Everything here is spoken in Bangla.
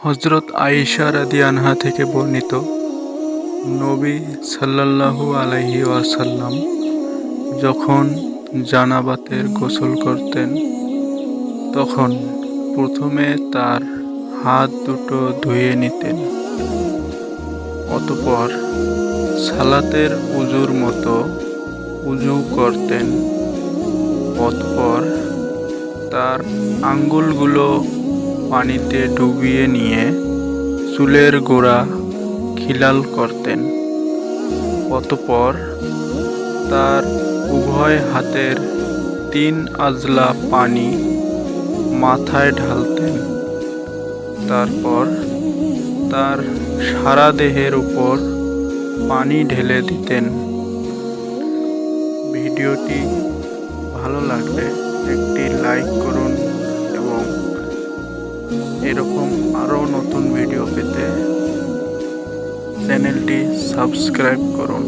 হযরত আয়েশা রাদিয়াল্লাহু আনহা থেকে বর্ণিত, নবী সাল্লাল্লাহু আলাইহি ওয়াসাল্লাম যখন জানাবাতের গোসল করতেন তখন প্রথমে তার হাত দুটো ধুয়ে নিতেন, অতঃপর সালাতের উযুর মতো উযু করতেন, অতঃপর তার আঙ্গুলগুলো পানিতে ডুবিয়ে নিয়ে চুলের গোড়া খিলাল করতেন, অতঃপর তার উভয় হাতের 3 আজলা পানি মাথায় ঢালতেন, তারপর তার সারা দেহের উপর পানি ঢেলে দিতেন। ভিডিওটি ভালো লাগলে একটি লাইক করুন এবং এরকম আরও নতুন ভিডিও পেতে চ্যানেলটি সাবস্ক্রাইব করুন।